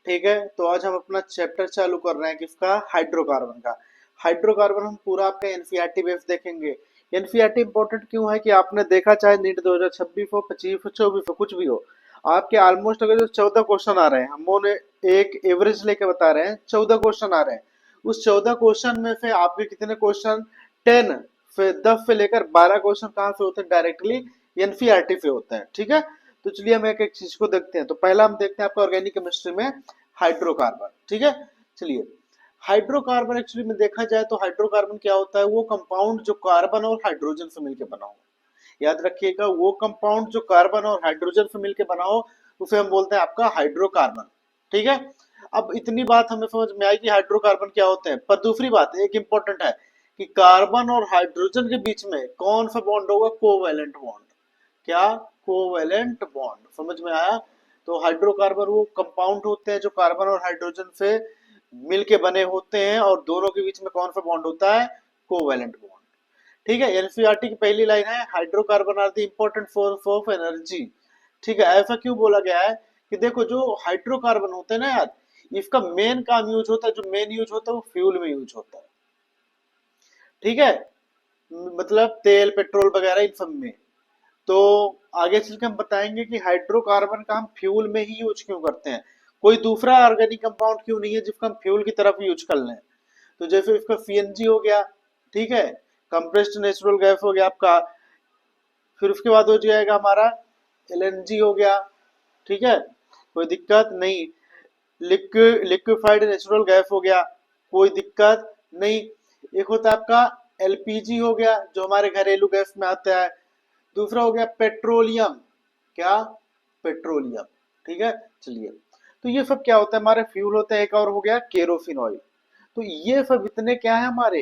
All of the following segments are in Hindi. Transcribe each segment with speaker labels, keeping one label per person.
Speaker 1: ठीक है, तो आज हम अपना चैप्टर चालू कर रहे हैं किसका, हाइड्रोकार्बन का। हाइड्रोकार्बन हम पूरा आपका एनसीईआरटी बेस देखेंगे। एनसीईआरटी इंपॉर्टेंट क्यों है कि आपने देखा चाहे नीट 2026 हो, 25 हो, 24 हो, कुछ भी हो, आपके ऑलमोस्ट अगर जो 14 क्वेश्चन आ रहे हैं, हम उन्हें एक एवरेज लेके बता रहे हैं, 14 क्वेश्चन आ रहे हैं। उस 14 क्वेश्चन में से आपके कितने क्वेश्चन, 10 फिर 10 से लेकर 12 क्वेश्चन कहाँ से होते हैं, डायरेक्टली एनसीईआरटी से होते हैं। ठीक है, तो चलिए हम एक एक चीज को देखते हैं। तो पहला हम देखते हैं आपका ऑर्गेनिक केमिस्ट्री में हाइड्रोकार्बन। ठीक है, चलिए हाइड्रोकार्बन एक्चुअली में देखा जाए तो हाइड्रोकार्बन क्या होता है, वो कंपाउंड जो कार्बन और हाइड्रोजन से मिलकर बना हो। याद रखिएगा, वो कंपाउंड जो कार्बन और हाइड्रोजन से मिलकर बना हो उसे हम बोलते हैं आपका हाइड्रोकार्बन। ठीक है, अब इतनी बात हमें समझ में आई कि हाइड्रोकार्बन क्या होते हैं, पर दूसरी बात एक इंपॉर्टेंट है कि कार्बन और हाइड्रोजन के बीच में कौन सा बॉन्ड होगा, कोवैलेंट बॉन्ड। क्या, कोवैलेंट बॉन्ड। समझ में आया। तो हाइड्रोकार्बन वो कंपाउंड होते हैं जो कार्बन और हाइड्रोजन से मिलके बने होते हैं, और दोनों के बीच में कौन सा बॉन्ड होता है, कोवैलेंट बॉन्ड। ठीक है, एनसीईआरटी की पहली लाइन है, hydrocarbon are the important source of energy. ठीक है, ऐसा क्यों बोला गया है कि देखो जो हाइड्रोकार्बन होते हैं ना यार, इसका मेन काम यूज होता है, जो मेन यूज होता है वो फ्यूल में यूज होता है। ठीक है, मतलब तेल पेट्रोल वगैरह इन सब में। तो आगे चल के हम बताएंगे कि हाइड्रोकार्बन का हम फ्यूल में ही यूज क्यों करते हैं। कोई दूसरा ऑर्गेनिक कंपाउंड क्यों नहीं है जिसका हम फ्यूल की तरफ यूज कर लें। तो जैसे इसका सीएनजी हो गया, ठीक है, कंप्रेस्ड नेचुरल गैस हो गया आपका। फिर उसके बाद हो जाएगा हमारा एलएनजी हो गया। ठीक है, कोई दिक्कत नहीं। लिक्विफाइड नेचुरल गैस हो गया, कोई दिक्कत नहीं। एक होता है आपका एलपीजी हो गया जो हमारे घरेलू गैस में आता है। दूसरा हो गया पेट्रोलियम। क्या, पेट्रोलियम। ठीक है, चलिए, तो ये सब क्या होता है, हमारे फ्यूल होते हैं। एक और हो गया केरोसिन ऑयल। तो ये सब इतने क्या है हमारे,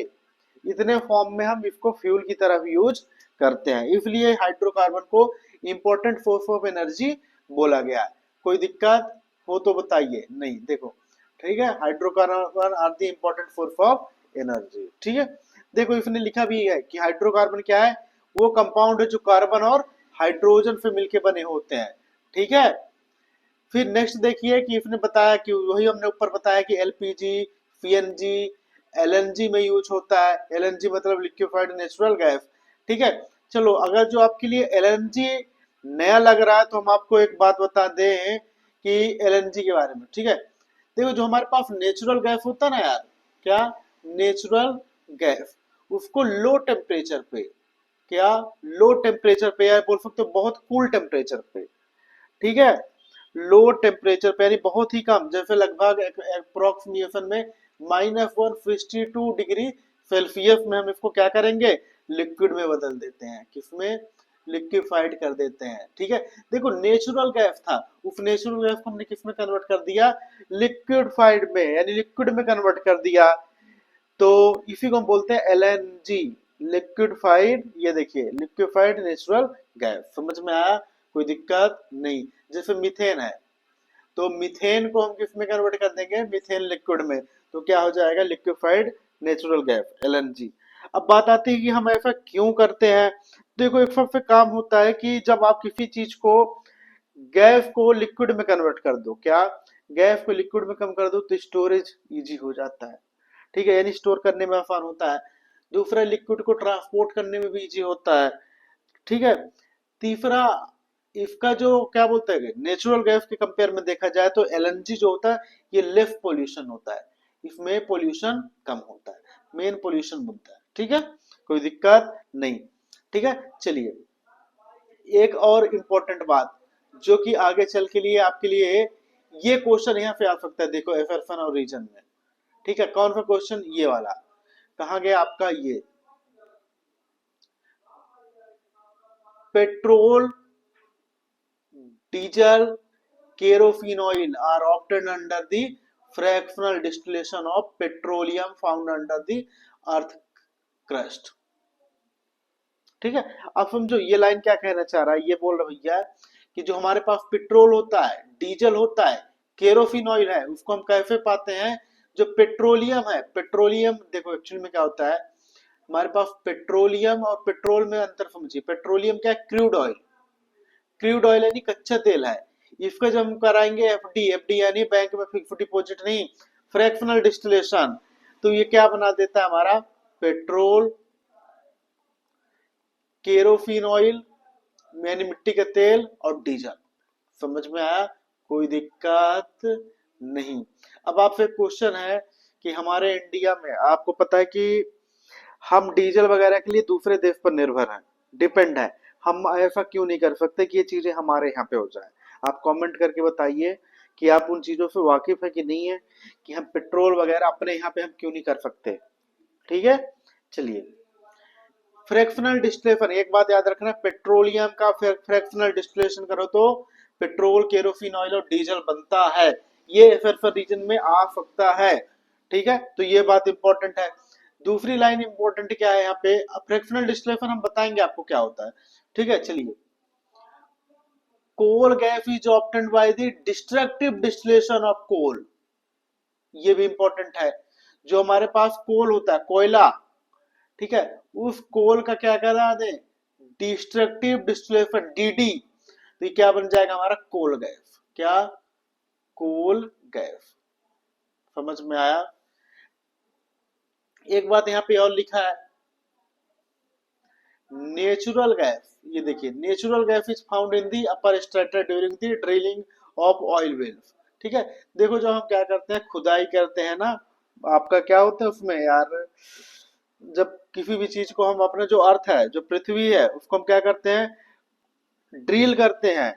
Speaker 1: इतने फॉर्म में हम इसको फ्यूल की तरह यूज करते हैं, इसलिए हाइड्रोकार्बन को इंपॉर्टेंट सोर्स ऑफ एनर्जी बोला गया है। कोई दिक्कत हो तो बताइए, नहीं देखो। ठीक है, hydrocarbon are the important source of energy. ठीक है, देखो इसने लिखा भी है कि हाइड्रोकार्बन क्या है, वो कंपाउंड है जो कार्बन और हाइड्रोजन से मिलके बने होते हैं। ठीक है, फिर नेक्स्ट देखिए कि इसने बताया कि वही हमने ऊपर बताया कि एलपीजी, सीएनजी, एलएनजी में यूज होता है। एलएनजी मतलब लिक्विफाइड नेचुरल गैस। ठीक है, चलो अगर जो आपके लिए एलएनजी नया लग रहा है तो हम आपको एक बात बता दें कि एलएनजी के बारे में। ठीक है, देखो जो हमारे पास नेचुरल गैस होता है ना यार, क्या, नेचुरल गैस, उसको लो टेम्परेचर पे, क्या, लो टेम्परेचर पे या बोल सकते हो बहुत कूल टेम्परेचर पे। ठीक है, लो टेम्परेचर पे यानी बहुत ही कम, जैसे लगभग अप्रोक्सीमेशन में -162 डिग्री सेल्सियस में हम इसको क्या करेंगे, लिक्विड में बदल देते हैं। किसमें, लिक्विफाइड कर देते हैं। ठीक है, देखो नेचुरल गैस था, उस नेचुरल गैस को हमने किसमें कन्वर्ट कर दिया, लिक्विफाइड में, यानी लिक्विड में कन्वर्ट कर दिया। तो इसी को हम बोलते हैं एलएनजी, लिक्विफाइड। ये देखिए लिक्विफाइड नेचुरल गैस। समझ में आया, कोई दिक्कत नहीं। जैसे मीथेन है, तो मीथेन को हम किस में कन्वर्ट कर देंगे, मीथेन लिक्विड में, तो क्या हो जाएगा, लिक्विफाइड नेचुरल गैस, एलएनजी। अब बात आती है कि हम ऐसा क्यों करते हैं। देखो एक सबसे काम होता है कि जब आप किसी चीज को, गैस को लिक्विड में कन्वर्ट कर दो, क्या, गैस को लिक्विड में कम कर दो तो स्टोरेज इजी हो जाता है। ठीक है, यानी स्टोर करने में आसान होता है। दूसरा, लिक्विड को ट्रांसपोर्ट करने में भी इजी होता है। ठीक है, तीसरा, इसका जो क्या बोलते हैं, नेचुरल गैस के कंपेयर में देखा जाए तो एलएनजी जो होता है ये लेस पोल्यूशन होता है, इसमें पोल्यूशन कम होता है, मेन पोल्यूशन बनता है। ठीक है, कोई दिक्कत नहीं। ठीक है, चलिए एक और इम्पोर्टेंट बात जो कि आगे चल के लिए आपके लिए ये क्वेश्चन यहाँ पे आ सकता है, देखो एफरसन और रीजन में। ठीक है, कौन सा क्वेश्चन, ये वाला, कहाँ गया आपका ये, petrol, diesel, kerosene oil are obtained under the fractional distillation of petroleum found under the earth crust। ठीक है, अब समझो ये लाइन क्या कहना चाह रहा है, ये बोल रहा भैया कि जो हमारे पास पेट्रोल होता है, डीजल होता है, केरोसिन ऑयल है, उसको हम कैसे पाते हैं, जो पेट्रोलियम है, पेट्रोलियम देखो एक्चुअली में क्या होता है, हमारे पास पेट्रोलियम और पेट्रोल में अंतर समझिए। पेट्रोलियम क्या है, क्रूड ऑयल, क्रूड ऑयल यानी कच्चा तेल है। इसका जब हम कराएंगे एफडी, एफडी यानी बैंक में फिक्स डिपॉजिट नहीं, फ्रैक्शनल डिस्टिलेशन, तो ये क्या बना देता है हमारा, पेट्रोल, केरोसिन ऑयल यानी मिट्टी का तेल और डीजल। समझ में आया, कोई दिक्कत नहीं। अब आपसे क्वेश्चन है कि हमारे इंडिया में आपको पता है कि हम डीजल वगैरह के लिए दूसरे देश पर निर्भर हैं, डिपेंड है, हम ऐसा क्यों नहीं कर सकते कि ये चीजें हमारे यहाँ पे हो जाए। आप कमेंट करके बताइए कि आप उन चीजों से वाकिफ है कि नहीं है, कि हम पेट्रोल वगैरह अपने यहाँ पे हम क्यों नहीं कर सकते। ठीक है, चलिए। फ्रैक्शनल डिस्टिलेशन, एक बात याद रखना, पेट्रोलियम का फ्रैक्शनल डिस्टिलेशन करो तो पेट्रोल, केरोसिन ऑयल और डीजल बनता है। ये एफएफआई रीजन में आ सकता है। ठीक है, तो ये बात इंपॉर्टेंट है। दूसरी लाइन इंपॉर्टेंट क्या है यहाँ पे, फ्रैक्शनल डिस्टिलेशन हम बताएंगे आपको क्या होता है। ठीक है, चलिए। Coal gas is obtained by the destructive distillation of coal, ये भी इंपॉर्टेंट है। जो हमारे पास कोल होता है, कोयला, ठीक है, उस कोल का क्या करा दे, डिस्ट्रक्टिव डिस्टिलेशन, डीडी, तो ये क्या बन जाएगा हमारा, कोल गैस। क्या, कोल गैस। समझ में आया। एक बात यहाँ पे और लिखा है, नेचुरल गैस, ये देखिए, natural gas is found in the upper strata during the drilling of oil wells. ठीक है, देखो जब हम क्या करते हैं, खुदाई करते हैं ना, आपका क्या होता है उसमें यार, जब किसी भी चीज को हम अपना जो अर्थ है, जो पृथ्वी है, उसको हम क्या करते हैं, ड्रिल करते हैं,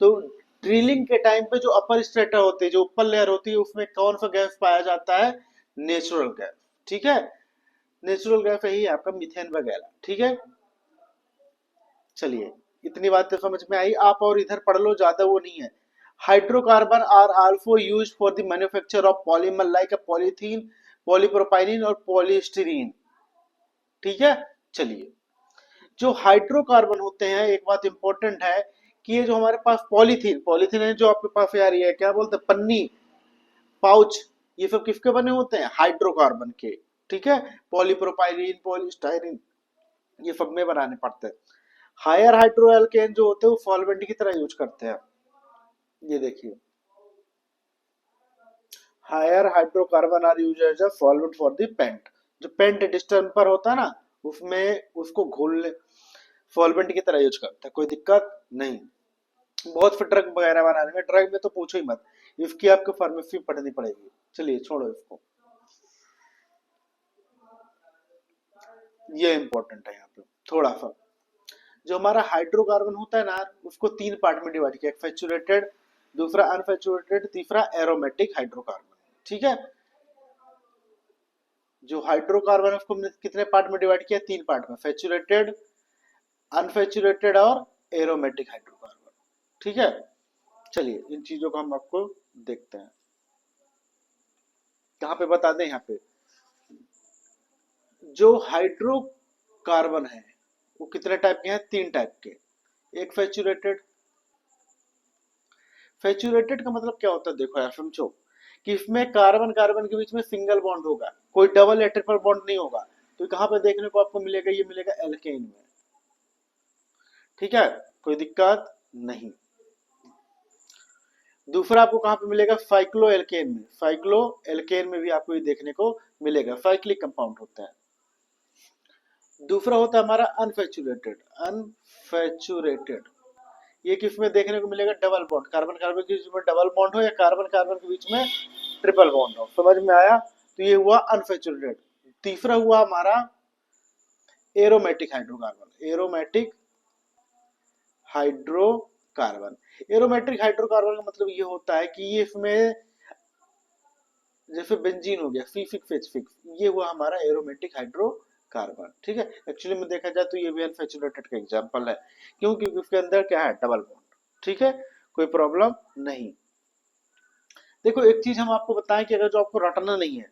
Speaker 1: तो ड्रिलिंग के टाइम पे जो अपर स्ट्रेटा होती है, जो ऊपर लेयर होती है, उसमें कौन सा गैस पाया जाता है, नेचुरल गैस। ठीक है, नेचुरल गैस यही है आपका मीथेन वगैरह। ठीक है, चलिए, इतनी बातें समझ में आई। आप और इधर पढ़ लो, ज्यादा वो नहीं है। Hydrocarbon are also used for the manufacture of polymer like polythene, polypropylene और पॉलीस्टीरीन। ठीक है, चलिए। जो हाइड्रोकार्बन होते हैं, एक बात इंपॉर्टेंट है कि ये जो हमारे पास पॉलीथीन, पॉलीथीन है जो आपके पास आ रही है, क्या बोलते हैं, पन्नी, पाउच, ये सब किसके बने होते हैं, हाइड्रोकार्बन के। ठीक है, पॉलीप्रोपाइलीन, पॉलीस्टाइरीन, ये सब में बनाने पड़ते हैं। हायर हाइड्रोएल्केन जो होते हैं वो सॉल्वेंट की तरह यूज करते हैं। ये देखिए, higher hydrocarbon are use as a solvent for the paint, जो पेंट डिस्टेंपर होता है ना, उसमें उसको घोल सॉल्वेंट की तरह यूज करते हैं, कोई दिक्कत नहीं। बहुत फिर ड्रग वगैरह बनाने में, ड्रग में तो पूछो ही मत, इसकी आपको फार्मेसी पढ़नी पड़ेगी। चलिए छोड़ो इसको, ये इंपॉर्टेंट है यहाँ पे थोड़ा सा। जो हमारा हाइड्रोकार्बन होता है ना, उसको तीन पार्ट में डिवाइड किया, सैचुरेटेड, दूसरा अनसैचुरेटेड, तीसरा एरोमेटिक हाइड्रोकार्बन। ठीक है, जो हाइड्रोकार्बन उसको कितने पार्ट में डिवाइड किया, तीन पार्ट में, सैचुरेटेड, अनसैचुरेटेड और एरोमेटिक हाइड्रोकार्बन। ठीक है, चलिए इन चीजों को हम आपको देखते हैं। कहाँ पे बता दें, यहाँ पे जो हाइड्रोकार्बन है वो कितने टाइप के हैं, तीन टाइप के। एक सैचुरेटेड, सैचुरेटेड का मतलब क्या होता है, देखो यार समझो, कि इसमें कार्बन कार्बन के बीच में सिंगल बॉन्ड होगा, कोई डबल या ट्रिपल बॉन्ड नहीं होगा। तो कहाँ पे देखने को आपको मिलेगा, ये मिलेगा एल्केन में। ठीक है, कोई दिक्कत नहीं। दूसरा आपको कहाँ पे मिलेगा, साइक्लो एल्केन में, साइक्लो एल्केन में भी आपको ये देखने को मिलेगा, साइक्लिक कंपाउंड होता है। दूसरा होता है हमारा अनसैचुरेटेड, अनसैचुरेटेड, ये किस में देखने को मिलेगा, डबल बॉन्ड, कार्बन कार्बन के बीच में डबल बॉन्ड हो या कार्बन कार्बन के बीच में ट्रिपल बॉन्ड हो। समझ में आया, तो ये हुआ अनसैचुरेटेड। तीसरा हुआ हमारा aromatic hydrocarbon, aromatic hydrocarbon. Aromatic hydrocarbon का मतलब ये होता है कि ये इसमें जैसे बेंजीन हो गया, सी सिक्स एच सिक्स, ये हुआ हमारा एरोमेटिक हाइड्रोकार्बन। ठीक है, एक्चुअली में देखा जाए तो ये भी अनसैचुरेटेड का एग्जांपल है, क्योंकि उसके अंदर क्या है, डबल बॉन्ड। ठीक है, कोई प्रॉब्लम नहीं। देखो एक चीज हम आपको बताएं कि अगर जो आपको रटना नहीं है,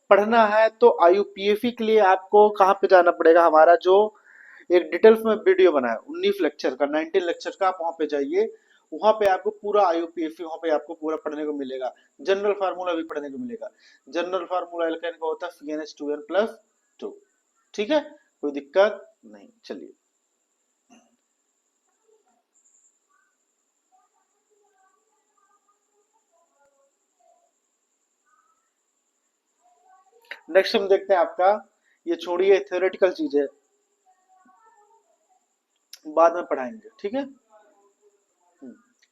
Speaker 1: पढ़ना है, तो आईयूपीएससी के लिए आपको कहाँ पे जाना पड़ेगा, हमारा जो एक डिटेल्स में वीडियो बना है 19 लेक्चर का, 19 लेक्चर का, आप वहां पे जाइए, वहां पे आपको पूरा आईयूपीएससी, वहां पे आपको पूरा पढ़ने को मिलेगा। जनरल फार्मूला भी पढ़ने को मिलेगा। जनरल फार्मूला एल्केन का होता है CnH2n+2। ठीक है, कोई दिक्कत नहीं। चलिए, नेक्स्ट हम देखते हैं आपका, ये छोड़िए थ्योरेटिकल चीजें, बाद में पढ़ाएंगे, ठीक है।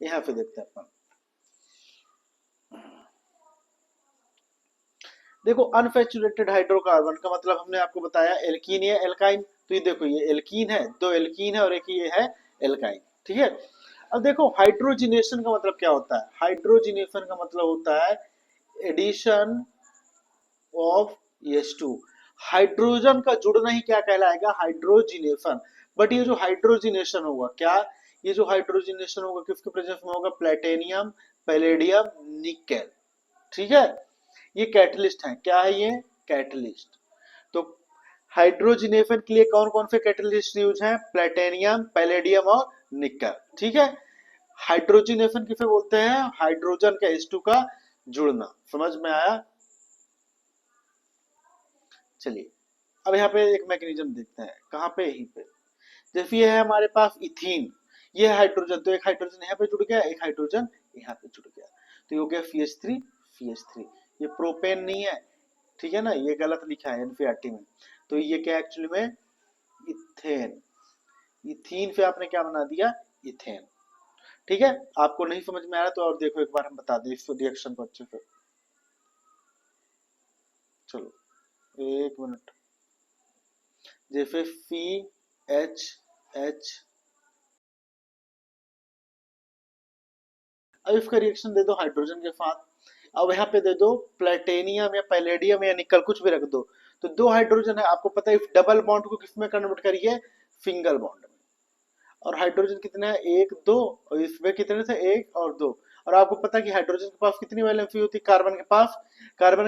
Speaker 1: यहाँ पे देखते हैं अपन, देखो अनसैचुरेटेड हाइड्रोकार्बन का मतलब हमने आपको बताया एल्कीन या एल्काइन। तो ये देखो ये एल्कीन है, दो एल्कीन है और एक ये है एल्काइन, ठीक है। अब देखो हाइड्रोजिनेशन का मतलब क्या होता है, हाइड्रोजिनेशन का मतलब होता है एडिशन ऑफ H2। हाइड्रोजन का जुड़ना ही क्या कहलाएगा, हाइड्रोजिनेशन। बट ये जो हाइड्रोजिनेशन होगा क्या, ये जो हाइड्रोजिनेशन होगा किसके प्रेजेंस में होगा, प्लेटेनियम, पैलेडियम, निकेल, ठीक है। ये कैटलिस्ट है, क्या है ये, कैटलिस्ट। तो हाइड्रोजिनेशन के लिए कौन कौन से कैटलिस्ट यूज हैं, प्लेटेनियम, पैलेडियम और निकेल, ठीक है। हाइड्रोजिनेशन किसे बोलते हैं, हाइड्रोजन का H2 का जुड़ना, समझ में आया। चलिए अब यहाँ पे एक मैकेनिज्म देखते हैं, कहाँ पे, यहीं पे। जैसे ये है हमारे पास इथीन, ये हाइड्रोजन, तो एक हाइड्रोजन यहाँ पे जुड़ गया, एक हाइड्रोजन यहाँ पे जुड़ गया, तो ये हो गया CH3 CH3। ये प्रोपेन नहीं है, ठीक है ना, ये गलत लिखा है एनसीईआरटी में। तो ये क्या एक्चुअली में, इथेन, इथीन से आपने क्या बना दिया, इथेन, ठीक है। आपको नहीं समझ में आ रहा तो और देखो एक बार हम बता दें इस रिएक्शन को अच्छे से। चलो एक मिनट, जैसे CH, अब इसका रिएक्शन दे दो हाइड्रोजन के साथ, अब यहाँ पे दे दो प्लेटेनियम या पैलेडियम या निकल, कुछ भी रख दो। तो दो हाइड्रोजन है, आपको पता है डबल बॉन्ड को किस में कन्वर्ट करिए, सिंगल बॉन्ड में। और हाइड्रोजन कितने हैं, एक दो, और इसमें कितने थे, एक और दो। और आपको पता है कि हाइड्रोजन के पास कितनी वैलेंसी होती है, कार्बन के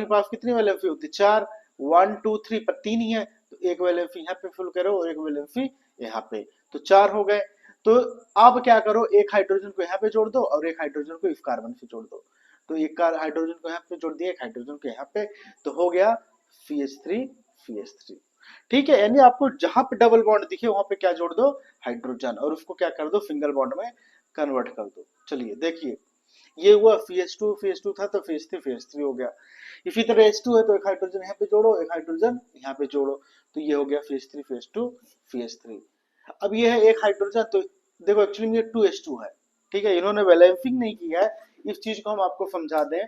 Speaker 1: पास कितनी वैलेंसी होती है, चार, 1 2 3 पर तीन ही है, तो एक वैलेंसी यहाँ पे फिल करो और एक वैलेंसी यहाँ पे, तो चार हो गए। तो अब क्या करो, एक हाइड्रोजन को यहाँ पे जोड़ दो और एक हाइड्रोजन को इस कार्बन से जोड़ दो। तो एक हाइड्रोजन को यहाँ पे जोड़ दिया, एक हाइड्रोजन को यहाँ पे, तो हो गया CH3 ठीक है। यानी आपको जहां पे डबल बॉन्ड दिखे वहां पे क्या जोड़ दो, हाइड्रोजन, और उसको क्या कर दो, सिंगल बॉन्ड में कन्वर्ट कर दो। चलिए देखिए, ये हुआ CH2 था तो CH3 हो गया। इसी तरह H2 है तो एक हाइड्रोजन यहाँ पे जोड़ो, एक हाइड्रोजन यहाँ पे जोड़ो, तो ये हो गया CH3 अब ये है एक हाइड्रोजन, तो देखो एक्चुअली में ये 2H2 है, ठीक है। इन्होंने बैलेंसिंग नहीं किया है, इस चीज को हम आपको समझा दें।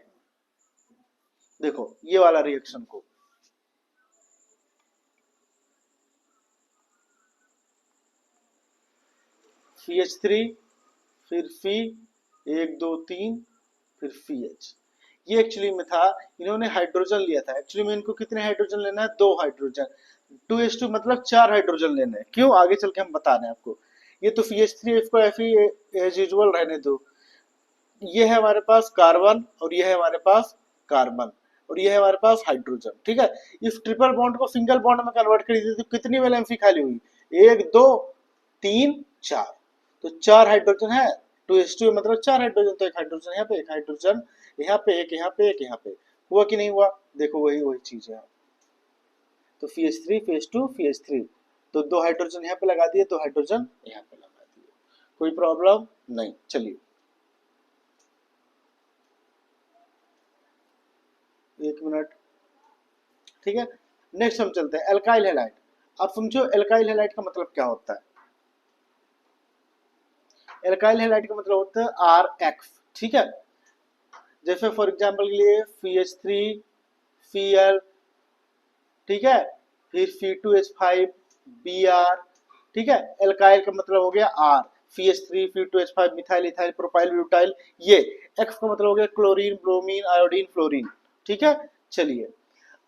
Speaker 1: देखो ये वाला रिएक्शन को, CH3 फिर C, 1 2 3, फिर CH, ये एक्चुअली में था, इन्होंने हाइड्रोजन लिया था। एक्चुअली में इनको कितने हाइड्रोजन लेना है, दो हाइड्रोजन, 2H2 मतलब चार हाइड्रोजन लेने हैं, क्यों आगे चल के हम बता रहे हैं आपको। ये तो CH3 इसको ऐसे ही एज यूजुअल रहने दो। ये है हमारे पास कार्बन और ये है हमारे पास कार्बन और ये है हमारे पास हाइड्रोजन, ठीक है। इस ट्रिपल बॉन्ड को सिंगल बॉन्ड में कन्वर्ट कर दीजिए तो कितनी वैलेंसी खाली हुई, 1 2 3 4, तो चार हाइड्रोजन है, 2H2 मतलब चार हाइड्रोजन, तो एक हाइड्रोजन यहाँ पे, एक हाइड्रोजन यहाँ पे, एक यहाँ पे, एक यहाँ पे, हुआ कि नहीं हुआ, देखो वही वही चीज है। तो CH3 तो दो हाइड्रोजन यहाँ पे लगा दिए, दो हाइड्रोजन यहाँ पे लगा दिए, कोई प्रॉब्लम नहीं। चलिए एक मिनट, ठीक है। नेक्स्ट हम चलते हैं एल्काइल हैलाइड। आप समझो एल्काइल हैलाइड का मतलब क्या होता है, एल्काइल हैलाइड का मतलब होता है RX, ठीक है। जैसे फॉर एग्जांपल के लिए CH3Cl, ठीक है, फिर C2H5 Br, ठीक है। एल्काइल का मतलब हो गया R, CH3 C2H5 methyl ethyl propyl butyl, ये X का मतलब हो गया क्लोरीन ब्रोमीन आयोडीन फ्लोरीन, ठीक है। चलिए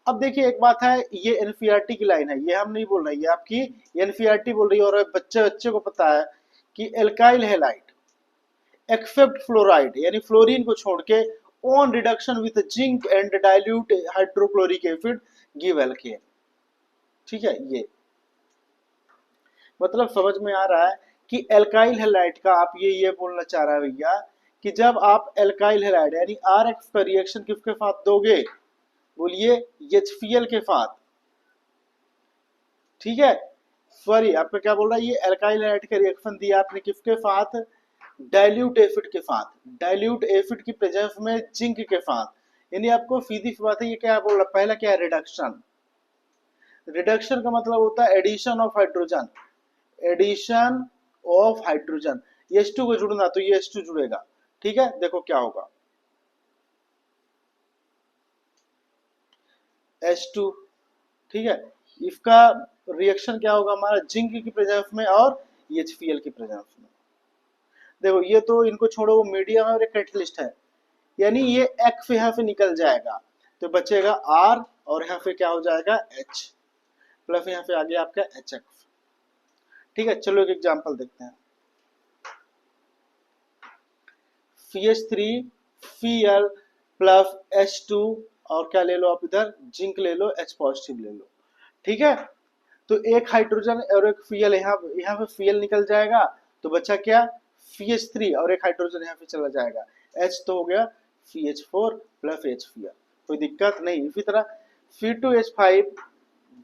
Speaker 1: अब देखिए एक बात है, ये एनसीईआरटी की लाइन है, ये हम नहीं बोल रहे, ये आपकी एनसीईआरटी बोल रही है, और बच्चे बच्चे को पता है कि एल्काइल हैलाइड एक्सेप्ट फ्लोराइड यानी फ्लोरीन को छोड़ के on reduction with zinc and dilute hydrochloric acid give alkane, ठीक है। ये मतलब समझ में आ रहा है कि एल्काइल हैलाइड का आप ये बोलना चाह रहा है भैया कि जब आप एल्काइल हैलाइड यानी RX का रिएक्शन किसके साथ दोगे, बोलिए HCl के साथ, ठीक है। सॉरी आपका क्या बोल रहा है, ये एल्काइल हैलाइड का रिएक्शन दिया आपने किसके साथ, डाइल्यूट एसिड के साथ, डाइल्यूट एसिड की प्रेजेंस में जिंक के साथ, यानी आपको सीधी सी बात है, ये क्या बोल रहा, पहला क्या है, रिडक्शन। रिडक्शन का मतलब होता है addition of hydrogen, addition of hydrogen. H2 को जुड़ना तो ये H2 जुड़ेगा, ठीक है। देखो क्या होगा, H2, ठीक है। इसका रिएक्शन क्या होगा हमारा, जिंक की प्रेजेंस में और HCl की प्रेजेंस में। देखो ये तो इनको छोड़ो, वो मीडियम है और एक कैटलिस्ट है, यानी ये एक्स यहाँ से निकल जाएगा तो बचेगा R, और यहाँ पे क्या हो जाएगा H, प्लस यहाँ पे आ गया आपका HX, ठीक है। चलो एक एग्जांपल देखते हैं, CH3 Cl प्लस H2, और क्या ले लो आप इधर, जिंक ले लो, H पॉजिटिव ले लो, ठीक है। तो एक हाइड्रोजन और एक Cl, यहाँ यहाँ पे Cl निकल जाएगा तो बचा क्या, CH3, और एक हाइड्रोजन यहाँ पे चला जाएगा, H तो हो गया CH4 प्लस HCl, कोई दिक्कत नहीं। इसी तरह C2H5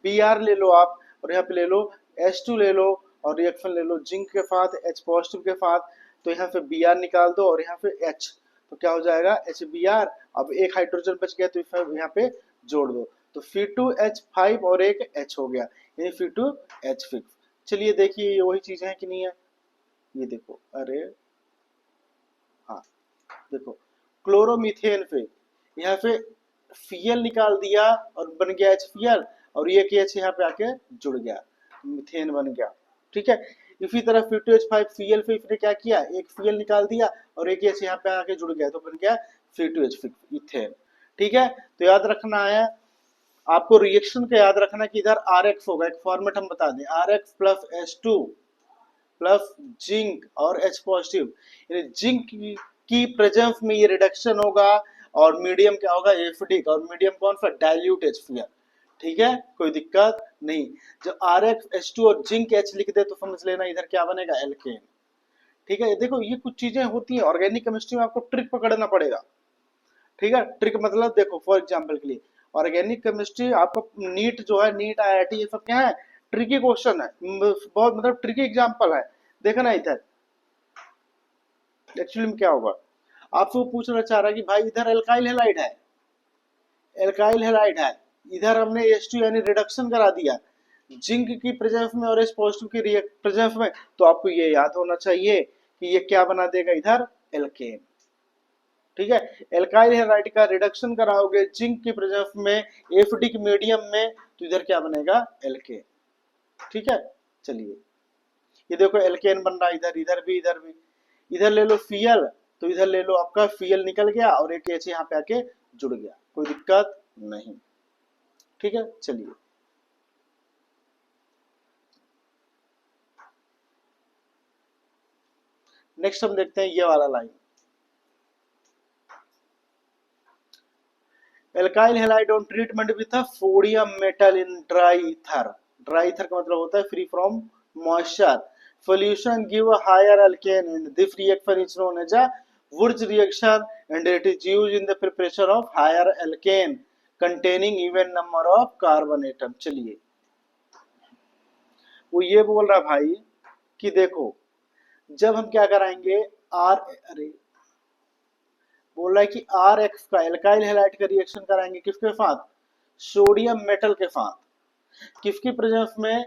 Speaker 1: Br ले लो आप, और यहाँ पे ले लो H2 ले लो, और रिएक्शन ले लो जिंक के साथ H पॉजिटिव के साथ, तो यहाँ पे Br निकाल दो और यहाँ पे H, तो क्या हो जाएगा HBr। अब एक हाइड्रोजन बच गया तो यहाँ पे जोड़ दो, तो C2H5 और एक H हो गया, यानी C2H6। चलिए देखिए ये वही चीज है कि नहीं है, ये देखो, अरे हाँ देखो, क्लोरोमीथेन पे यहाँ पे Cl निकाल दिया और बन गया HCl, और ये कि H यहाँ पे आके जुड़ गया, मीथेन बन गया, ठीक है। इसी तरह C2H5 Cl पे इसने क्या किया, एक Cl निकाल दिया और एक H यहाँ पे आके जुड़ गया तो बन गया C2H6 इथेन, ठीक है। तो याद रखना है आपको, रिएक्शन का याद रखना कि इधर RX होगा, एक फॉर्मेट हम बता दें, RX plus H2 plus zinc और H पॉजिटिव, यानी जिंक की प्रेजेंस में ये रिडक्शन होगा, और मीडियम क्या होगा, एसिडिक, और मीडियम कौन सा, डाइल्यूट HCl, ठीक है, कोई दिक्कत नहीं। जब RX H2 और जिंक H लिख दे तो समझ लेना इधर क्या बनेगा, एल्केन, ठीक है। देखो ये कुछ चीजें होती हैं ऑर्गेनिक केमिस्ट्री में, आपको ट्रिक पकड़ना पड़ेगा, ठीक है। ट्रिक मतलब देखो, फॉर एग्जांपल के लिए ऑर्गेनिक केमिस्ट्री आपका नीट जो है, नीट IIT, ये सब क्या है, ट्रिकी क्वेश्चन है, बहुत मतलब ट्रिकी एग्जांपल है। देखना इधर एक्चुअली में क्या होगा, आपसे वो पूछना चाह रहा है कि भाई इधर एल्काइल हैलाइड है, एल्काइल हैलाइड है, इधर हमने H2 यानी रिडक्शन करा दिया जिंक की प्रेजेंस में और H पॉजिटिव की प्रेजेंस में, तो आपको ये याद होना चाहिए कि ये क्या बना देगा इधर, एल्केन, ठीक है। एल्काइल हैलाइड का रिडक्शन कराओगे जिंक की प्रेजेंस में एसिडिक मीडियम में, तो इधर क्या बनेगा, एल्केन, ठीक है। चलिए ये देखो एल्केन बन रहा है इधर, इधर भी, इधर भी, इधर ले लो Cl, तो इधर ले लो आपका Cl निकल गया और एक H यहाँ पे आके जुड़ गया, कोई दिक्कत नहीं, ठीक है। चलिए नेक्स्ट हम देखते हैं ये वाला line, alkyl halide on treatment with a sodium metal in dry ether, dry ether का मतलब होता है free from moisture, solution give a higher alkane and this reaction is known as a Wurtz reaction and it is used in the preparation of higher alkane containing even number of carbon atom। चलिए वो ये बोल रहा भाई कि देखो जब हम क्या कराएंगे, आर, अरे बोल रहा है कि RX का एल्काइल हैलाइड का रिएक्शन कराएंगे किसके साथ, सोडियम मेटल के साथ, किसकी प्रेजेंस में,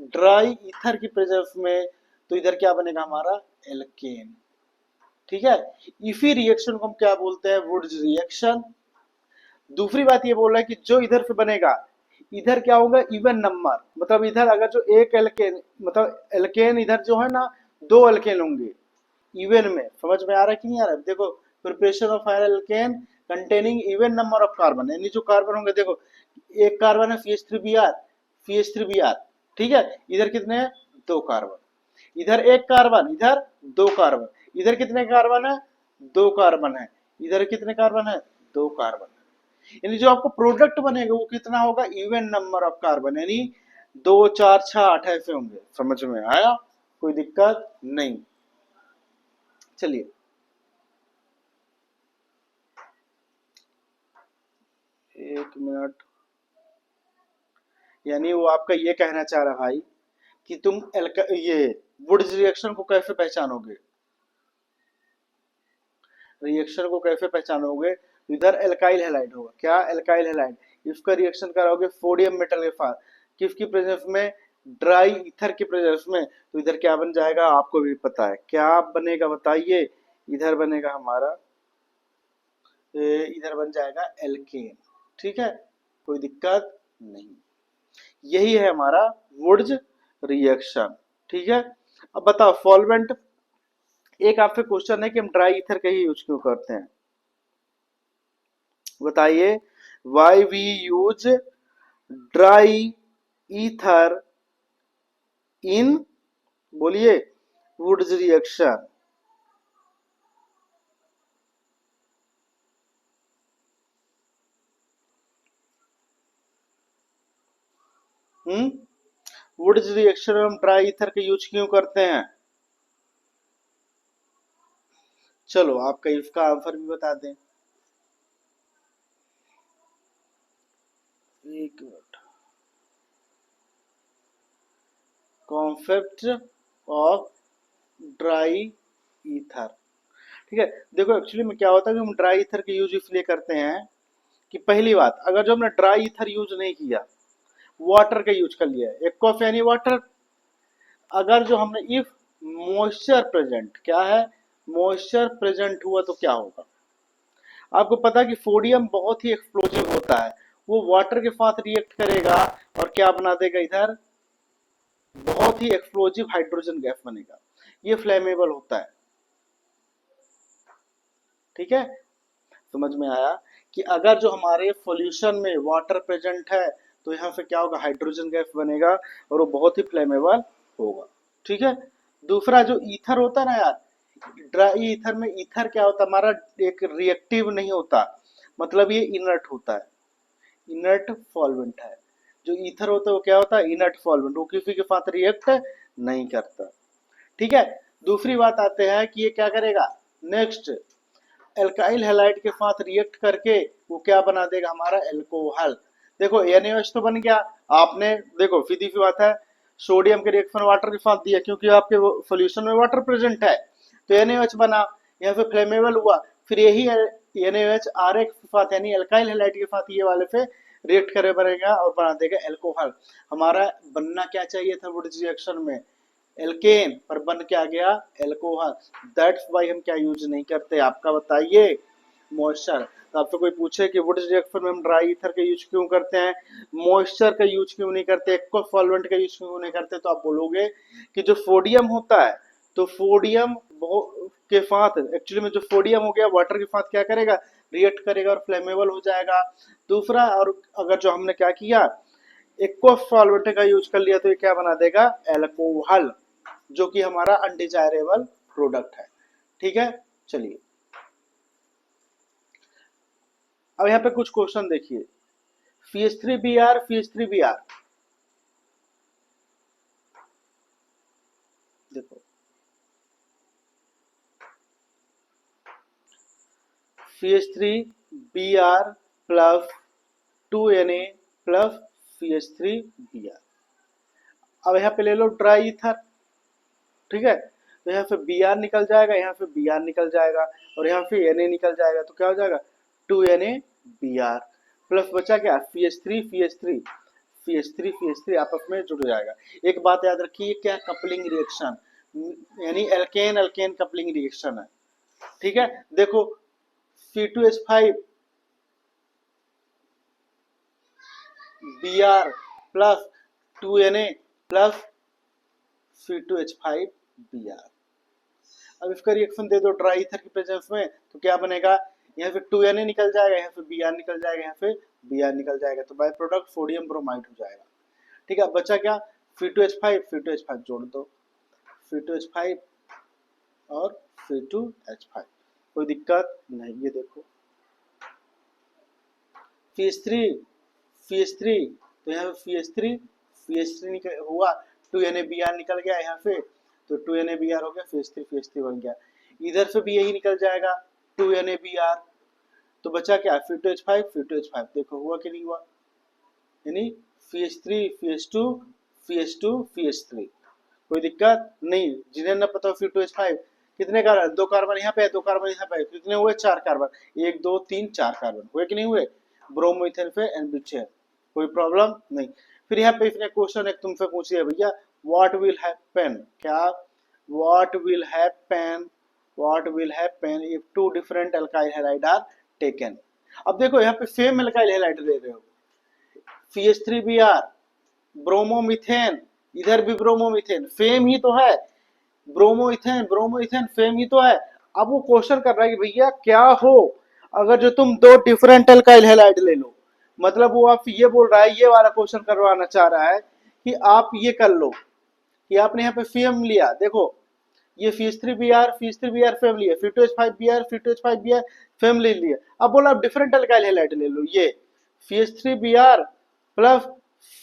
Speaker 1: ड्राई ईथर की प्रेजेंस में, तो इधर क्या बनेगा हमारा, एल्केन, ठीक है। इसी रिएक्शन को हम क्या बोलते हैं, वुड्स रिएक्शन। दूसरी बात ये बोल रहा है कि जो इधर से बनेगा, इधर क्या होगा, इवन नंबर, मतलब इधर अगर जो एक एल्केन, मतलब एल्केन इधर जो है ना, दो एल्केन होंगे इवन में, समझ में आ रहा है कि नहीं आ रहा है, देखो preparation of higher alkane containing even number of carbon, यानी जो कार्बन होंगे, देखो एक कार्बन है CH3Br, CH3Br, ठीक है। इधर कितने हैं, दो कार्बन, इधर एक कार्बन, इधर दो कार्बन, इधर कितने कार्बन है, दो कार्बन है, इधर कितने कार्बन है, दो कार्बन है, यानी जो आपको प्रोडक्ट बनेगा वो कितना होगा, इवन नंबर ऑफ कार्बन, यानी 2 4 6 8 ऐसे होंगे, समझ में आया, कोई दिक्कत नहीं। चलिए एक मिनट, यानी वो आपका ये कहना चाह रहा भाई कि तुम ये वुड्स रिएक्शन को कैसे पहचानोगे, रिएक्शन को कैसे पहचानोगे, तो इधर एल्काइल हैलाइड होगा। क्या? Alkyl halide. इसका रिएक्शन कराओगे सोडियम मेटल के साथ किसकी प्रेजेंस में? ड्राई ईथर की प्रेजेंस में। तो इधर क्या बन जाएगा? आपको भी पता है क्या बनेगा, बताइए। इधर बनेगा हमारा, इधर बन जाएगा एल्केन। ठीक है, कोई दिक्कत नहीं। यही है हमारा वुड्स रिएक्शन। ठीक है, अब बताओ सॉल्वेंट। एक आपसे क्वेश्चन है कि हम ड्राई ईथर का ही यूज क्यों करते हैं, बताइए। Why we use dry ether in, बोलिए, वुड्स रिएक्शन। वुड्स रिएक्शन में हम ड्राई ईथर का यूज क्यों करते हैं? चलो आपका इसका आंसर भी बता दें। एक minute. Concept of dry ether. ठीक है, देखो एक्चुअली में क्या होता है कि हम ड्राई ईथर का यूज इसलिए करते हैं कि पहली बात, अगर जो हमने ड्राई ईथर यूज नहीं किया, वाटर का यूज कर लिया, एक ऑफ एनी वाटर, अगर जो हमने इफ मॉइस्चर प्रेजेंट, क्या है? मॉइस्चर प्रेजेंट हुआ तो क्या होगा? आपको पता है कि सोडियम बहुत ही एक्सप्लोजिव होता है, वो वाटर के साथ रिएक्ट करेगा और क्या बना देगा? इधर बहुत ही एक्सप्लोजिव हाइड्रोजन गैस बनेगा, ये फ्लेमेबल होता है। ठीक है, समझ में आया कि अगर जो हमारे सॉल्यूशन में वाटर प्रेजेंट है तो यहाँ से क्या होगा? हाइड्रोजन गैस बनेगा और वो बहुत ही फ्लेमेबल होगा। ठीक है, दूसरा जो ईथर होता है ना यार, ड्राई ईथर में ईथर क्या होता है हमारा? एक रिएक्टिव नहीं होता, मतलब ये इनर्ट होता है, इनर्ट सॉल्वेंट है। जो ईथर होता है वो क्या होता है? इनर्ट सॉल्वेंट, वो किसी के साथ रिएक्ट नहीं करता। ठीक है, दूसरी बात आते हैं कि ये क्या करेगा? नेक्स्ट, एल्काइल हैलाइड के साथ रिएक्ट करके वो क्या बना देगा? हमारा एल्कोहल। देखो NaOH तो बन गया, आपने देखो सीधी सी बात है, सोडियम के रिएक्शन वाटर के साथ दिया क्योंकि आपके सॉल्यूशन में वाटर प्रेजेंट है, तो NaOH बना, यहाँ पे फ्लेमेबल हुआ, फिर यही NaOH आर के साथ यानी एल्काइल हैलाइड के साथ ये वाले से रिएक्ट करे बनेगा और बना देगा एल्कोहल। हमारा बनना क्या चाहिए था वुड्स रिएक्शन में? एल्केन, पर बन क्या गया? एल्कोहल। दैट्स वाई हम क्या यूज नहीं करते, आपका बताइए। मॉइस्चर। तो आपसे कोई पूछे कि वुड्स रिएक्शन में हम ड्राई ईथर का यूज क्यों करते हैं, मॉइस्चर का यूज क्यों नहीं करते, एक्वा सॉल्वेंट का यूज क्यों नहीं करते, तो आप बोलोगे कि जो सोडियम होता है, तो सोडियम के साथ एक्चुअली में जो सोडियम हो गया वाटर के साथ क्या करेगा? रिएक्ट करेगा और फ्लेमेबल हो जाएगा। दूसरा, और अगर जो हमने क्या किया, एक्वा सॉल्वेंट का यूज कर लिया, तो ये क्या बना देगा? एल्कोहल, जो कि हमारा अनडिजायरेबल प्रोडक्ट है। ठीक है, चलिए अब यहाँ पे कुछ क्वेश्चन देखिए। CH3Br, CH3Br, देखो CH3Br plus 2Na plus CH3Br। अब यहाँ पे ले लो ड्राई ईथर। ठीक है, तो यहाँ से Br निकल जाएगा, यहाँ से Br निकल जाएगा और यहाँ से Na निकल जाएगा, तो क्या हो जाएगा? 2NaBr प्लस बचा क्या? CH3 CH3 CH3 CH3 आपस में जुड़ जाएगा। एक बात याद रखिए, क्या? कपलिंग रिएक्शन, यानी एल्केन एल्केन कपलिंग रिएक्शन है। ठीक है, देखो C2H5 Br plus 2Na plus C2H5 Br। अब इसका रिएक्शन दे दो ड्राई ईथर की प्रेजेंस में, तो क्या बनेगा? यहाँ पे 2Na निकल जाएगा, यहाँ पे Br निकल जाएगा, यहाँ पे Br निकल जाएगा, तो बाय प्रोडक्ट सोडियम ब्रोमाइड हो जाएगा। ठीक है, बचा क्या? C2H5, C2H5 जोड़ दो, C2H5 और C2H5, कोई दिक्कत नहीं। ये देखो CH3 CH3, तो यहाँ पे CH3 निकल हुआ, 2NaBr निकल गया यहाँ से, तो 2NaBr हो गया, CH3 बन गया। इधर से भी यही निकल जाएगा 2NaBr, तो बचा क्या? C2H5, देखो हुआ कि नहीं हुआ, यानी CH3 CH2 CH2 CH3, कोई दिक्कत नहीं। जिन्हें ना पता हो C2H5 कितने कार्बन, 2 कार्बन यहाँ पे है, 2 कार्बन यहाँ पे है, कितने हुए, 4 कार्बन, 1 2 3 4 कार्बन हुए कि नहीं हुए। ब्रोमोइथेन पे NH है, कोई प्रॉब्लम नहीं। फिर यहाँ पे इसने क्वेश्चन एक तुमसे पूछ लिया भैया, व्हाट विल हैपन, क्या, what will happen, what will happen if two different alkyl halide are taken. अब देखो यहाँ पे सेम अल्काइल हैलाइड ले रहे हो, CH3Br, ब्रोमोमिथेन, इधर भी ब्रोमोमिथेन, सेम ही तो है, ब्रोमोइथेन ब्रोमोइथेन सेम ही तो है। अब वो क्वेश्चन कर रहा है कि भैया क्या हो अगर जो तुम दो डिफरेंट अल्काइल हैलाइड ले लो, मतलब वो आप ये बोल रहा है, ये वाला क्वेश्चन करवाना चाह रहा है कि आप ये कर लो कि आपने यहाँ पे फेम लिया, देखो ये CH3Br, CH3Br फैमिली है, C2H5Br, C2H5Br फैमिली लिया। अब बोला आप डिफरेंट अल्काइल हैलाइड ले लो, ये CH3Br plus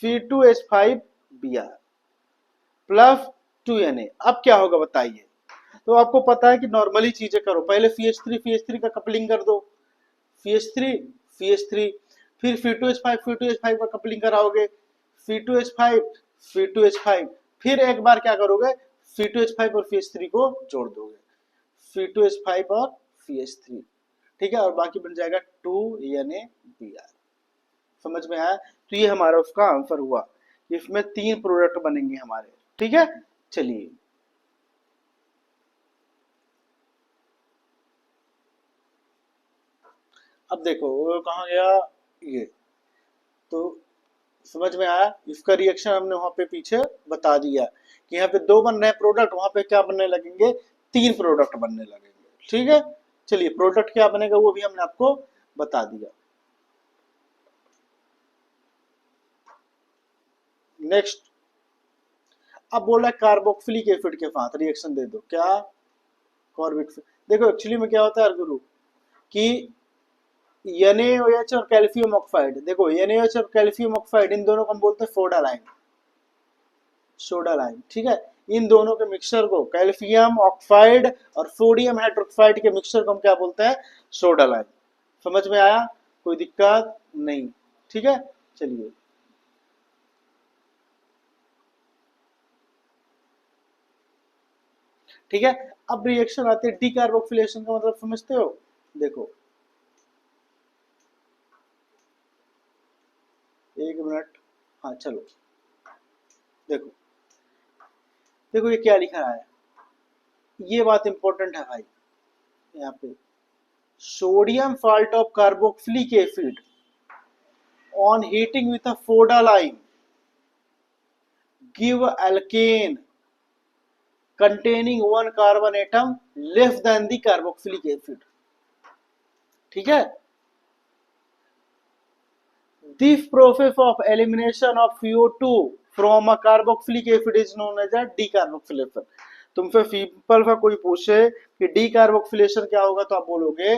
Speaker 1: C2H5Br plus 2Na। अब क्या होगा बताइए। तो आपको पता है कि नॉर्मली चीजें करो, पहले CH3 का कपलिंग कर दो, CH3 फिर C2H5 का कपलिंग कराओगे, C2H5 फिर एक बार क्या करोगे, C2H5 और CH3 को जोड़ दोगे, C2H5 और CH3, ठीक है, और बाकी बन जाएगा 2NaBr। समझ में आया। तो ये हमारा उसका आंसर हुआ, इसमें 3 प्रोडक्ट बनेंगे हमारे, ठीक है। चलिए अब देखो वो कहाँ गया, ये तो समझ में आया। इसका रिएक्शन हमने वहां पे पीछे बता दिया कि यहाँ पे 2 बन रहे हैं प्रोडक्ट, वहां पे क्या बनने लगेंगे, 3 प्रोडक्ट बनने लगेंगे, ठीक है। चलिए प्रोडक्ट क्या बनेगा वो भी हमने आपको बता दिया। नेक्स्ट, अब बोला कार्बोक्सिलिक एसिड के साथ रिएक्शन दे दो, क्या, कॉर्बिक। देखो एक्चुअली में क्या होता है गुरु कि NaOH और कैल्शियम ऑक्साइड, देखो NaOH और कैल्शियम ऑक्साइड इन दोनों को हम बोलते हैं सोडा लाइम, सोडा लाइम, ठीक है। इन दोनों के मिक्सचर को, कैल्शियम ऑक्साइड और सोडियम हाइड्रोक्साइड के मिक्सचर को हम क्या बोलते हैं, सोडा लाइम। समझ में आया, कोई दिक्कत नहीं, ठीक है। चलिए ठीक है। अब रिएक्शन आती है डीकार्बोक्सिलेशन का मतलब समझते हो, देखो एक मिनट, हाँ चलो देखो, देखो ये क्या लिखा है, ये बात इंपॉर्टेंट है भाई, यहाँ पे sodium salt of carboxylic acid on heating with a soda lime give alkane containing 1 carbon atom less than the carboxylic acid, ठीक है। This process of elimination of CO2 from a carboxylic acid is known as a decarboxylation। तुमसे सिंपल सा कोई पूछे कि डीकार्बोक्सिलेशन क्या होगा तो आप बोलोगे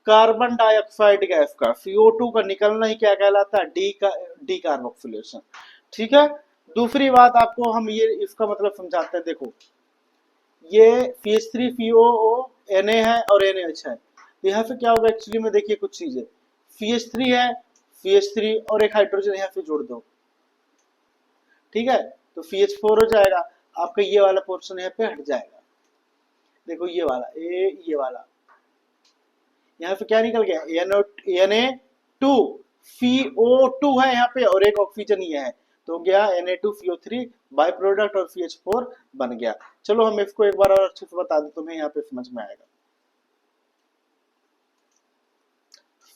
Speaker 1: कार्बन डाइऑक्साइड गैस का CO2 का निकलना ही क्या कहलाता है, डीकार्बोक्सिलेशन, ठीक है। दूसरी बात आपको हम ये इसका मतलब समझाते हैं, देखो ये CH3COO Na है और NaH है, तो यहाँ से क्या होगा एक्चुअली में, देखिए कुछ चीजें, CH3 है, CH3 और एक हाइड्रोजन यहाँ से जोड़ दो, ठीक है, तो CH4 हो जाएगा, आपका ये वाला पोर्शन यहाँ पे हट जाएगा। देखो ये वाला ये वाला यहाँ पे क्या निकल गया, Na2CO2 है यहाँ पे और एक ऑक्सीजन ये है, तो गया Na2CO3 बाय प्रोडक्ट और CH4 बन गया। चलो हम इसको एक बार और अच्छे से बता दें, तुम्हें यहाँ पे समझ में आएगा।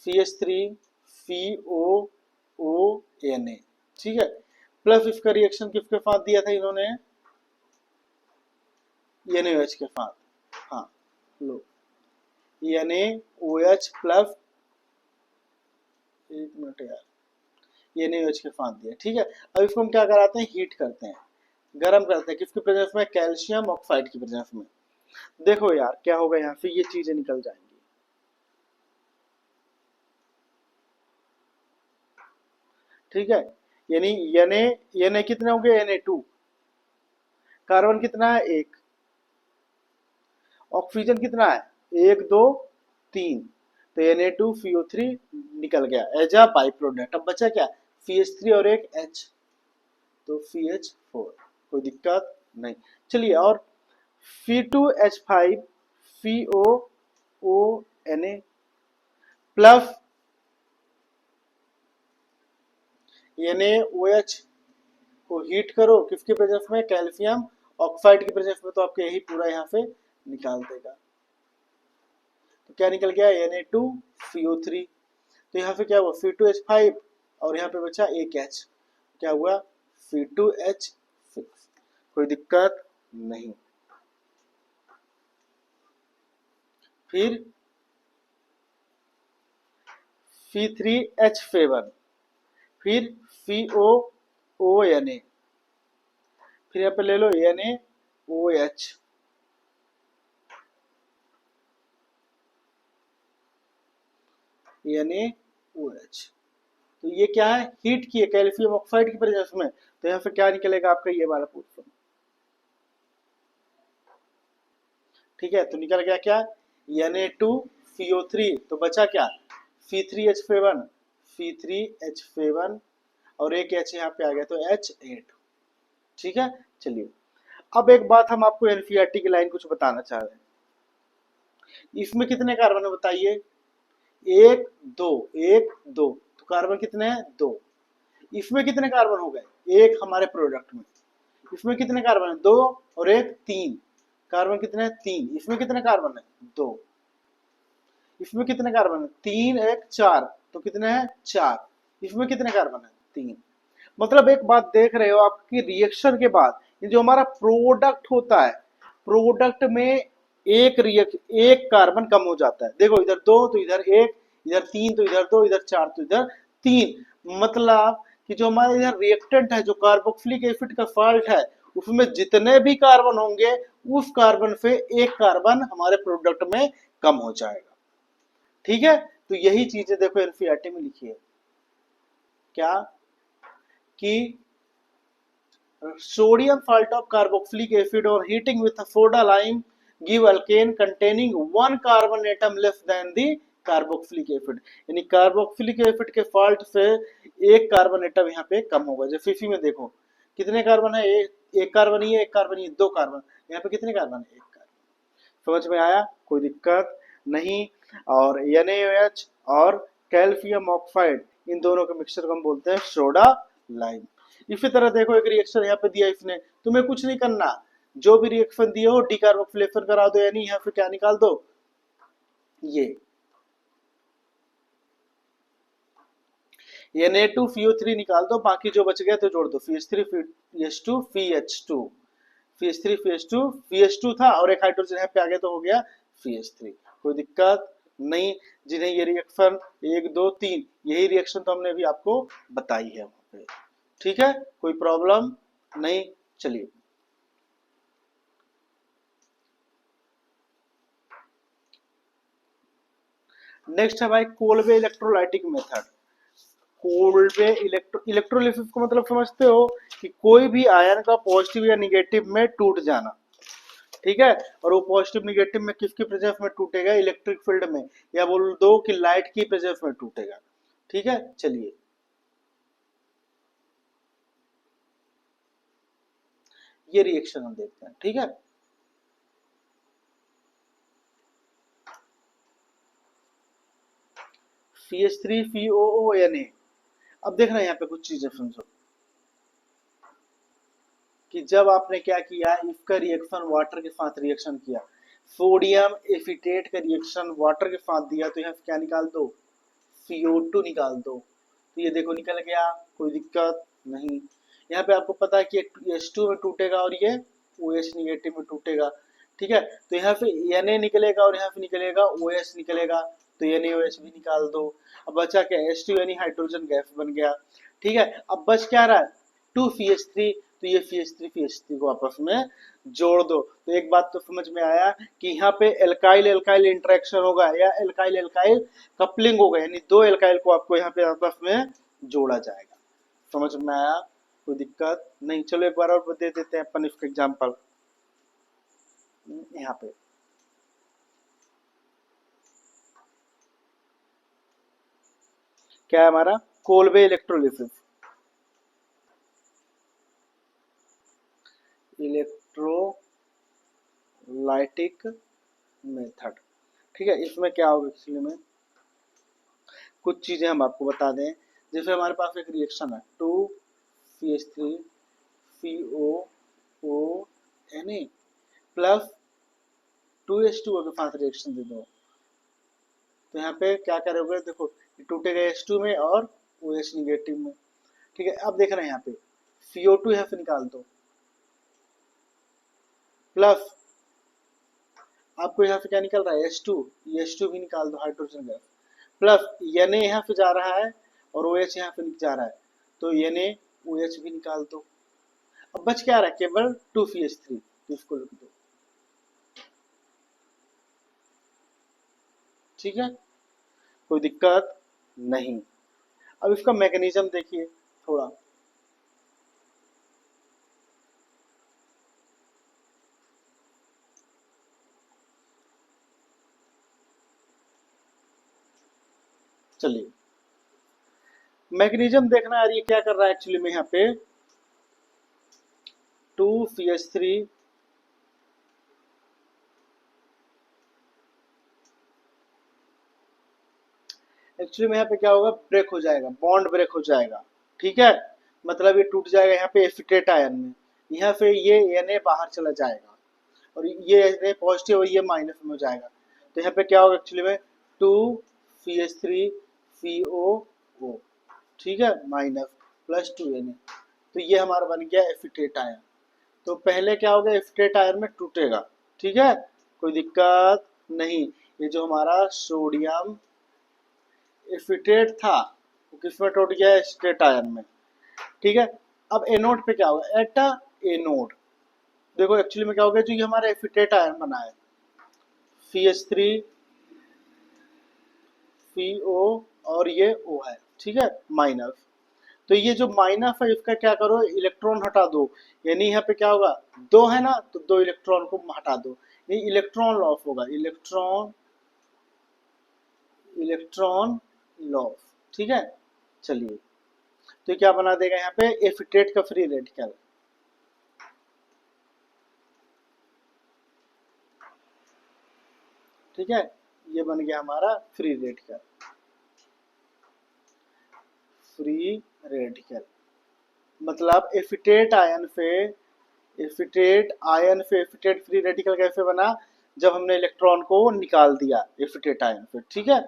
Speaker 1: CH3COONA, ठीक है, प्लस इसका रिएक्शन किसके साथ दिया था इन्होंने, NaOH के साथ, हाँ लो NaOH प्लस, एक मिनट यार, NaOH के साथ दिया, ठीक है। अब इसको हम क्या कराते हैं, हीट करते हैं, गर्म करते हैं, किसकी प्रेजेंस में, कैल्शियम ऑक्साइड की प्रेजेंस में। देखो यार क्या होगा, यहाँ से ये चीजें निकल जाएंगी, ठीक है। यानी Na कितने होंगे, Na2, कार्बन कितना है, एक, ऑक्सीजन कितना है, 1 2 3, तो Na2CO3 निकल गया एज अ बाई प्रोडक्ट। अब बचा क्या, CH3 और एक H, तो CH4, कोई दिक्कत नहीं। चलिए और Fe2H5 COONA प्लस NaOH को हीट करो किसके प्रेजेंस में, कैल्शियम ऑक्साइड के प्रेजेंस में, तो आपको यही पूरा यहाँ पे निकाल देगा। तो क्या निकल गया, Na2CO3। तो यहाँ पे क्या हुआ, Fe2H5 और यहाँ पे बचा एक H, क्या हुआ Fe2H6। कोई दिक्कत नहीं। फिर Fe3H7, फिर COONA, फिर यहाँ पे ले लो NaOH, NaOH। तो ये क्या है, हीट की है कैल्शियम ऑक्साइड की प्रेजेंस में, तो यहाँ पे क्या निकलेगा आपका ये वाला पोर्शन। ठीक है, तो निकल गया क्या, Na2CO3, तो बचा क्या C3H7, C3H7 और एक H यहाँ पे आ गया तो H8। ठीक है, चलिए अब एक बात हम आपको एनसीईआरटी की लाइन कुछ बताना चाह रहे हैं। इसमें कितने कार्बन है बताइए, एक दो, तो कार्बन कितने हैं, दो। इसमें कितने कार्बन हो गए, एक हमारे प्रोडक्ट में। इसमें कितने कार्बन है, दो और एक तीन, कार्बन कितने हैं, तीन। इसमें कितने कार्बन है, दो। इसमें कितने कार्बन है, तीन एक चार, तो कितने हैं, चार। इसमें कितने कार्बन है, तीन। मतलब एक बात देख रहे हो आपकी, रिएक्शन के बाद ये जो हमारा प्रोडक्ट होता है, प्रोडक्ट में एक कार्बन कम हो जाता है। देखो इधर दो तो इधर एक, इधर तीन तो इधर दो, इधर चार तो इधर तीन। मतलब कि जो हमारे इधर रिएक्टेंट है, जो कार्बोक्सिलिक एसिड का सॉल्ट है, उसमें जितने भी कार्बन होंगे उस कार्बन से एक कार्बन हमारे प्रोडक्ट में कम हो जाएगा। ठीक है, तो यही चीजें देखो एनसीईआरटी में लिखी है क्या, कि sodium salt of carboxylic acid or heating with a soda lime give alkane containing one carbon atom less than the carboxylic acid. यानी कार्बोक्सिलिक एसिड के सॉल्ट से एक कार्बन एटम यहाँ पे कम होगा। जैसे इसी में देखो कितने कार्बन है, एक कार्बन ही है, एक कार्बन ही है, दो कार्बन, यहाँ पे कितने कार्बन है, एक कार्बन। समझ में आया, कोई दिक्कत नहीं। और NaOH और कैल्शियम ऑक्साइड, इन दोनों के मिक्सचर को हम बोलते हैं सोडा लाइम। इसी तरह देखो एक रिएक्शन यहाँ पे दिया इसने, तुम्हें कुछ नहीं करना, जो भी रिएक्शन दिए हो डिकार्बोक्सिलेशन करा दो, यानी यहाँ पे क्या निकाल दो, ये Na2CO3 निकाल दो, बाकी जो बच गया तो जोड़ दो, CH3 CH2 CH2 CH3 CH2 CH2 था और एक हाइड्रोजन यहाँ पे आ गया तो हो गया CH3। कोई दिक्कत नहीं। जिन्हें ये रिएक्शन एक दो तीन, यही रिएक्शन तो हमने अभी आपको बताई है वहां पे। ठीक है, कोई प्रॉब्लम नहीं। चलिए नेक्स्ट है भाई Kolbe electrolytic method. Kolbe electrolysis को मतलब समझते हो कि कोई भी आयन का पॉजिटिव या निगेटिव में टूट जाना। ठीक है, और वो पॉजिटिव निगेटिव में किसकी प्रेजेंस में टूटेगा, इलेक्ट्रिक फील्ड में, या बोल दो कि लाइट की प्रेजेंस में टूटेगा। ठीक है, चलिए ये रिएक्शन हम देखते हैं। ठीक है, CH3COONA। अब देखना यहाँ पे कुछ चीजें समझो कि जब आपने क्या किया, इसका रिएक्शन वाटर के साथ रिएक्शन किया, सोडियम एसीटेट का रिएक्शन वाटर के साथ दिया, तो यहाँ से क्या निकाल दो, CO2 निकाल दो। तो ये देखो निकल गया, कोई दिक्कत नहीं। यहाँ पे आपको पता है कि H2 में टूटेगा और ये OH निगेटिव में टूटेगा। ठीक है, तो यहाँ पे Na निकलेगा और यहाँ पे निकलेगा OH निकलेगा, तो NaOH भी निकाल दो। अब बचा क्या, H2 यानी हाइड्रोजन गैस बन गया। ठीक है, अब बच क्या रहा है, 2CH3, तो ये CH3 को आपस में जोड़ दो। तो एक बात तो समझ में आया कि यहाँ पे एल्काइल एल्काइल इंटरेक्शन होगा या एल्काइल एल्काइल कपलिंग होगा, यानी दो एल्काइल को आपको यहाँ पे आपस में जोड़ा जाएगा। समझ में आया, कोई दिक्कत नहीं। चलो एक बार और दे देते हैं अपन इसका एग्जाम्पल। यहाँ पे क्या है हमारा, Kolbe electrolysis, electrolysis aromatic method. ठीक है, इसमें क्या होगा एक्चुअली में कुछ चीजें हम आपको बता दें। जैसे हमारे पास एक रिएक्शन है 2CH3 COONA प्लस 2H2O के साथ रिएक्शन दे दो, तो यहाँ पे क्या करोगे, देखो टूटेगा H2 में और OH निगेटिव में। ठीक है, अब देख रहे हैं यहाँ पे CO2 यहाँ से निकाल दो, प्लस आपको यहाँ से क्या निकल रहा है H2, ये H2 भी निकाल दो हाइड्रोजन गैस, प्लस Na यहाँ से जा रहा है और OH यहाँ से जा रहा है, तो Na OH भी निकाल दो। अब बच क्या रहा है, केवल 2CH3, तो इसको लिख दो। ठीक है, कोई दिक्कत नहीं। अब इसका मैकेनिज्म देखिए थोड़ा, चलिए मैकेनिज्म देखना यार, ये क्या कर रहा है एक्चुअली में यहाँ पे 2CH3 एक्चुअली में यहाँ पे क्या होगा, ब्रेक हो जाएगा, बॉन्ड ब्रेक हो जाएगा। ठीक है, मतलब ये टूट जाएगा यहाँ पे एसिटेट आयन में, यहाँ से ये Na बाहर चला जाएगा और ये Na पॉजिटिव और ये माइनस में हो जाएगा, तो यहाँ पे क्या होगा एक्चुअली में 2CH3COO, ठीक है, माइनस प्लस 2Na, तो ये हमारा बन गया एसिटेट आयन। तो पहले क्या होगा, एसिटेट आयन में टूटेगा। ठीक है, कोई दिक्कत नहीं। ये जो हमारा सोडियम एसिटेट था वो किसमें टूट गया, एसिटेट आयन में। ठीक है, अब एनोड पे क्या होगा, एटा एनोड, देखो एक्चुअली में क्या होगा, जो ये हमारा एसिटेट आयन बना है CH3 CO और ये O है, ठीक है, माइनस, तो ये जो माइनस है इसका क्या करो, इलेक्ट्रॉन हटा दो, यानी यहाँ पे क्या होगा, दो है ना, तो दो इलेक्ट्रॉन को हटा दो, ये इलेक्ट्रॉन लॉस होगा, इलेक्ट्रॉन लॉस। ठीक है, चलिए तो क्या बना देगा यहाँ पे, एसिटेट का फ्री रेडिकल। ठीक है, ये बन गया हमारा फ्री रेडिकल, फ्री रेडिकल मतलब एसिटेट फ्री रेडिकल कैसे बना, जब हमने इलेक्ट्रॉन को निकाल दिया एसिटेट आयन से। ठीक है,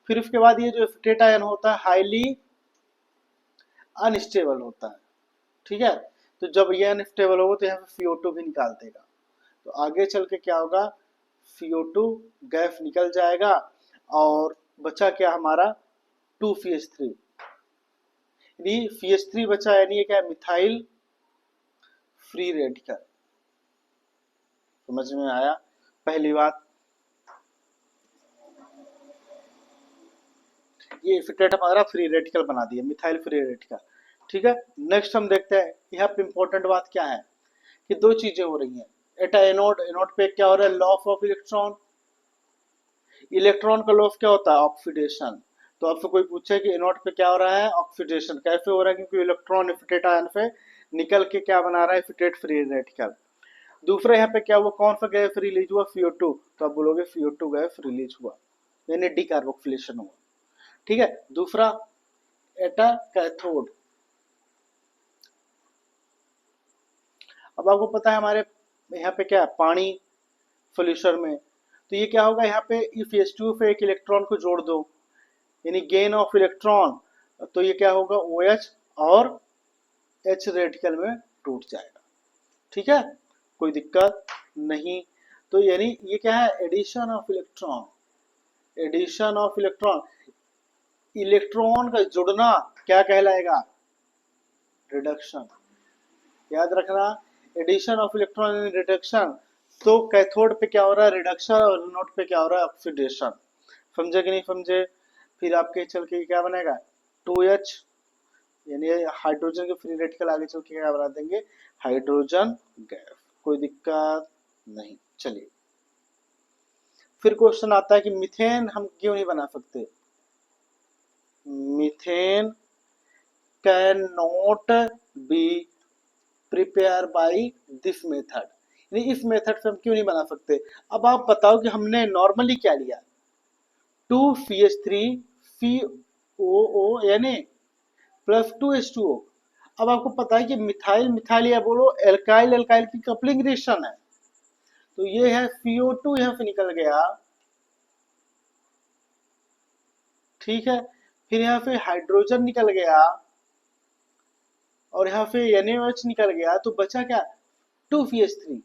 Speaker 1: फिर उसके बाद ये जो एसिटेट आयन होता है हाईली अनस्टेबल होता है। ठीक है, तो जब ये अनस्टेबल होगा तो यहाँ पे CO2 भी निकाल देगा, तो आगे चल के क्या होगा, CO2 गैस निकल जाएगा और बचा क्या हमारा 2CH3, यानी CH3 बचा, यानी ये क्या है, मिथाइल फ्री रेडिकल। समझ में आया पहली बात, ये एसिटेट हमारा फ्री रेडिकल बना दिया, मिथाइल फ्री रेडिकल। ठीक है, नेक्स्ट हम देखते हैं यहाँ पे इंपॉर्टेंट बात क्या है कि दो चीजें हो रही हैं, एटा एनोड, एनोड पे क्या हो रहा है, लॉस ऑफ इलेक्ट्रॉन, इलेक्ट्रॉन का लॉस क्या होता है, ऑक्सीडेशन। तो आपसे कोई पूछे कि एनोड पे क्या हो रहा है, ऑक्सीडेशन, कैसे हो रहा है, क्योंकि इलेक्ट्रॉन एसिटेट आयन से निकल के क्या बना रहा है, एसिटेट फ्री रेडिकल। दूसरा यहाँ पे क्या हुआ, कौन सा गैस रिलीज हुआ, CO2, तो आप बोलोगे CO2 गैस रिलीज हुआ, यानी डिकार्बोक्सिलेशन हुआ। ठीक है, दूसरा एटा कैथोड, अब आपको पता है हमारे यहाँ पे क्या है, पानी सोल्यूशन में, तो ये क्या होगा, यहाँ पे इफ H2 पे एक इलेक्ट्रॉन को जोड़ दो, यानी गेन ऑफ इलेक्ट्रॉन, तो ये क्या होगा, OH और H रेडिकल में टूट जाएगा। ठीक है, कोई दिक्कत नहीं। तो यानी ये क्या है, addition of electron, addition of electron, electron का जुड़ना क्या कहलाएगा, रिडक्शन। याद रखना, एडिशन ऑफ इलेक्ट्रॉन रिडक्शन, तो कैथोड पे क्या हो रहा है, रिडक्शन, और एनोड पे क्या हो रहा है, ऑक्सीडेशन। समझे कि नहीं समझे, फिर आपके चल के क्या बनेगा 2H, यानी हाइड्रोजन के फ्री रेडिकल आगे चल के क्या बना देंगे, हाइड्रोजन गैस। कोई दिक्कत नहीं। चलिए फिर क्वेश्चन आता है कि मीथेन हम क्यों नहीं बना सकते, methane can not be prepare by this method, यानी इस मेथड से हम क्यों नहीं बना सकते। अब आप बताओ कि हमने नॉर्मली क्या लिया, 2 CH3 FeO यानी +2H2O। अब आपको पता है कि मिथाइल मिथाइल या बोलो एल्काइल एल्काइल की कपलिंग रिएक्शन है, तो ये है CO2 यहाँ से निकल गया, ठीक है। फिर यहाँ पे हाइड्रोजन निकल गया और यहाँ पे NaOH निकल गया, तो बचा क्या, 2CH3।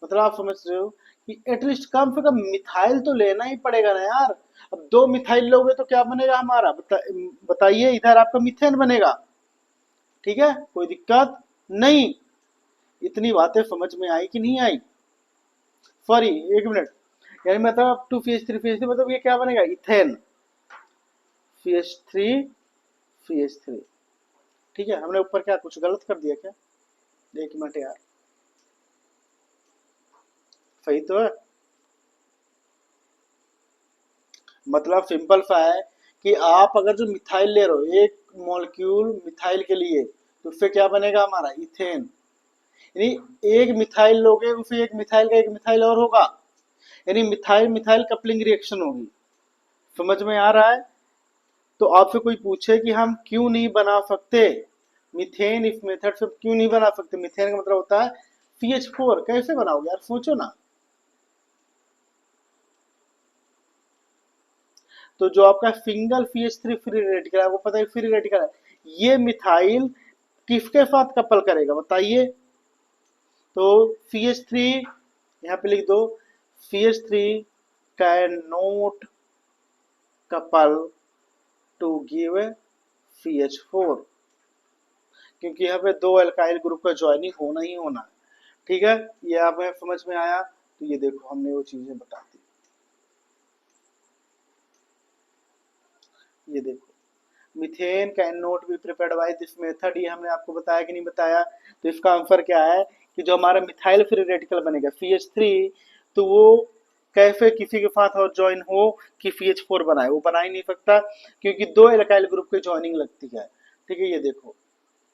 Speaker 1: मतलब आप समझ रहे हो कि एटलीस्ट कम से कम मिथाइल तो लेना ही पड़ेगा ना यार। अब 2 मिथाइल लोगे तो क्या बनेगा हमारा, बताइए, इधर आपका मीथेन बनेगा, ठीक है, कोई दिक्कत नहीं। इतनी बातें समझ में आई कि नहीं आई, सॉरी एक मिनट, यानी मतलब 2CH3 मतलब ये क्या बनेगा, इथेन, CH3 ठीक है। हमने ऊपर क्या कुछ गलत कर दिया क्या, एक मिनट यार, सही तो है। मतलब सिंपल सा है कि आप अगर जो मिथाइल ले रहे हो, एक मॉलिक्यूल मिथाइल के लिए, तो उससे क्या बनेगा हमारा, इथेन। यानी एक मिथाइल लोगे, उसे एक मिथाइल का एक मिथाइल और होगा, यानी मिथाइल मिथाइल कपलिंग रिएक्शन होगी। समझ में आ रहा है। तो आपसे कोई पूछे कि हम क्यों नहीं बना सकते मीथेन, इस मेथड से क्यों नहीं बना सकते, मीथेन का मतलब होता है CH4, कैसे बनाओगे यार, सोचो ना। तो जो आपका सिंगल CH3 फ्री रेडिकल है, आपको पता है फ्री रेडिकल है, ये मिथाइल किसके साथ कपल करेगा बताइए। तो CH3 यहाँ पे लिख दो, CH3 can not couple to give CH4, क्योंकि यहाँ पे दो एल्काइल ग्रुप का ज्वाइनिंग होना ही होना है, ठीक है। ये आप समझ में आया, तो ये देखो हमने वो चीजें बता दी, ये देखो methane can not be prepared by this method, ये हमने आपको बताया कि नहीं बताया। तो इसका आंसर क्या है कि जो हमारा मिथाइल फ्री रेडिकल बनेगा CH3, तो वो कैसे किसी के साथ और ज्वाइन हो कि CH4 बनाए, वो बना ही नहीं सकता, क्योंकि दो एल्काइल ग्रुप की ज्वाइनिंग लगती है, ठीक है। ये देखो,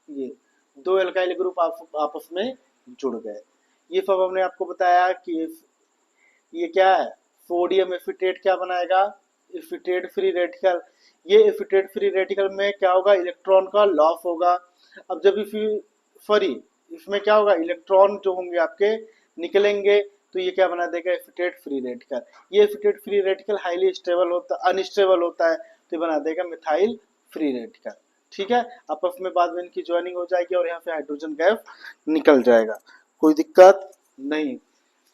Speaker 1: ये दो एल्काइल ग्रुप आपस में जुड़ गए। ये सब हमने आपको बताया कि ये क्या है, सोडियम एसीटेट क्या बनाएगा, एसीटेट फ्री रेडिकल। ये एसीटेट फ्री रेडिकल में क्या होगा, इलेक्ट्रॉन का लॉस होगा। अब जब इसी, सॉरी, इसमें क्या होगा, इलेक्ट्रॉन जो होंगे आपके निकलेंगे, तो ये क्या बना देगा, एसीटेट फ्री रेडिकल। ये acetate free radical highly stable होता, अनस्टेबल होता है, तो ये बना देगा मिथाइल फ्री रेडिकल, ठीक है। आपस में बाद में इनकी ज्वाइनिंग हो जाएगी और यहाँ से हाइड्रोजन गैस निकल जाएगा, कोई दिक्कत नहीं।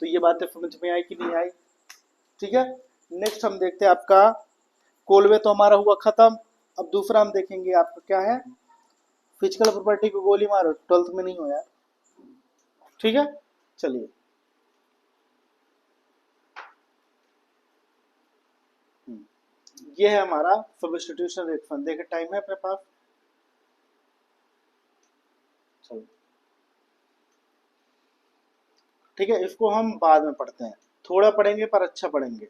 Speaker 1: तो ये बातें समझ में आई कि नहीं आई, ठीक है। नेक्स्ट हम देखते हैं आपका कोलवे तो हमारा हुआ खत्म। अब दूसरा हम देखेंगे आपका क्या है, फिजिकल प्रॉपर्टी को गोली मारो, 12th में नहीं हो यार, ठीक है। चलिए, ये है हमारा सब्स्टिट्यूशन रिएक्शन। देखे टाइम है अपने पास, चलो ठीक है, इसको हम बाद में पढ़ते हैं, थोड़ा पढ़ेंगे पर अच्छा पढ़ेंगे।